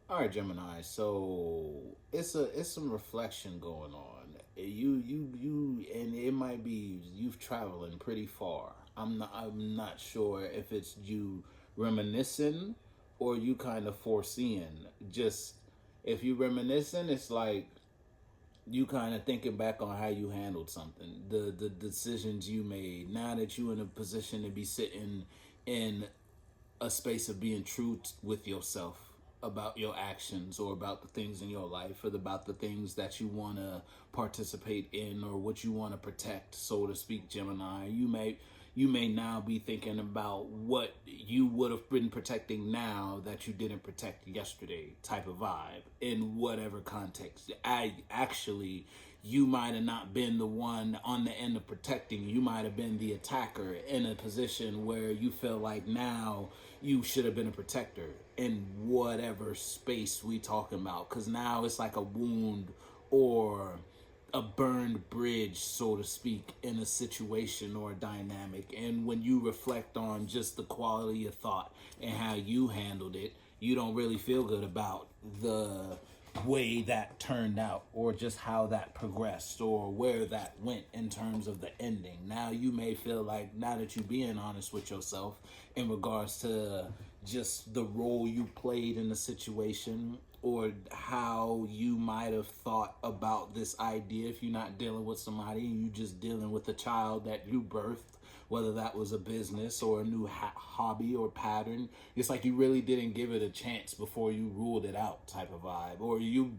All right, Gemini. So it's some reflection going on. And it might be you've traveling pretty far. I'm not sure if it's you reminiscing or you kind of foreseeing. Just if you reminiscing, it's like you kind of thinking back on how you handled something, the decisions you made. Now that you in a position to be sitting in a space of being true with yourself about your actions or about the things in your life or about the things that you want to participate in or what you want to protect, so to speak. Gemini, you may now be thinking about what you would have been protecting now that you didn't protect yesterday, type of vibe, in whatever context. You might have not been the one on the end of protecting. You might have been the attacker in a position where you feel like now you should have been a protector in whatever space we talking about. Because now it's like a wound or a burned bridge, so to speak, in a situation or a dynamic. And when you reflect on just the quality of thought and how you handled it, you don't really feel good about the way that turned out or just how that progressed or where that went in terms of the ending. Now you may feel like, now that you're being honest with yourself in regards to just the role you played in the situation or how you might have thought about this idea, if you're not dealing with somebody and you just dealing with a child that you birthed, whether that was a business or a new hobby or pattern. It's like you really didn't give it a chance before you ruled it out, type of vibe. Or you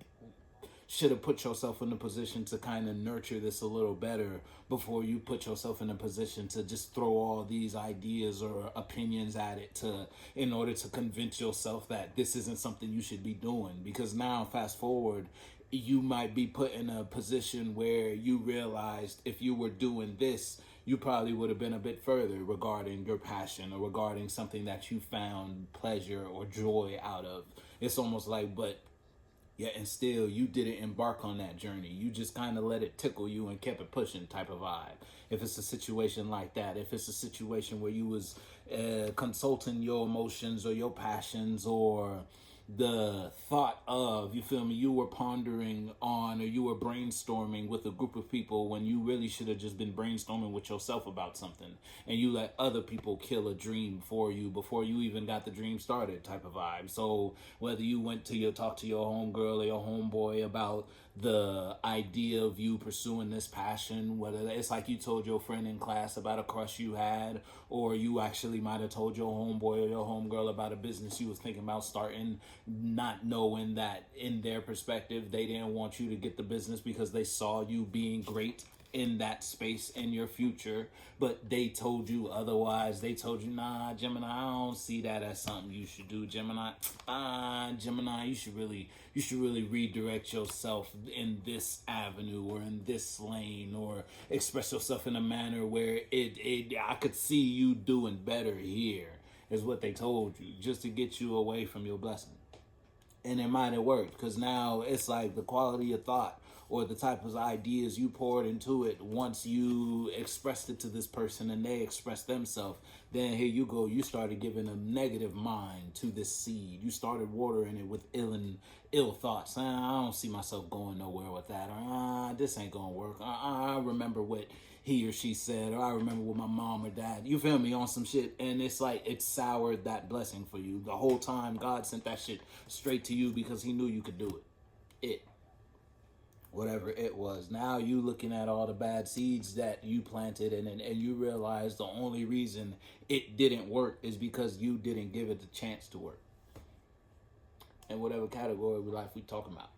should have put yourself in a position to kind of nurture this a little better before you put yourself in a position to just throw all these ideas or opinions at it to in order to convince yourself that this isn't something you should be doing. Because now, fast forward, you might be put in a position where you realized if you were doing this, you probably would have been a bit further regarding your passion or regarding something that you found pleasure or joy out of. It's almost like, but yeah, and still you didn't embark on that journey. You just kind of let it tickle you and kept it pushing, type of vibe. If it's a situation like that, if it's a situation where you was consulting your emotions or your passions or the thought of, you feel me, you were pondering on or you were brainstorming with a group of people when you really should have just been brainstorming with yourself about something, and you let other people kill a dream for you before you even got the dream started, type of vibe. So whether you went to your talk to your homegirl or your homeboy about the idea of you pursuing this passion, whether it's like you told your friend in class about a crush you had, or you actually might have told your homeboy or your homegirl about a business you was thinking about starting, not knowing that in their perspective they didn't want you to get the business because they saw you being great in that space in your future, but they told you otherwise. They told you, nah, Gemini, I don't see that as something you should do. Gemini, you should really redirect yourself in this avenue or in this lane, or express yourself in a manner where I could see you doing better here, is what they told you, just to get you away from your blessing. And it might have worked, because now it's like the quality of thought or the type of ideas you poured into it, once you expressed it to this person and they expressed themselves, then here you go, you started giving a negative mind to this seed. You started watering it with ill thoughts. I don't see myself going nowhere with that. This ain't gonna work. I remember what he or she said, or I remember what my mom or dad, you feel me, on some shit. And it's like it soured that blessing for you. The whole time God sent that shit straight to you because he knew you could do it. Whatever it was. Now you looking at all the bad seeds that you planted, and you realize the only reason it didn't work is because you didn't give it the chance to work. In whatever category of life we talking about.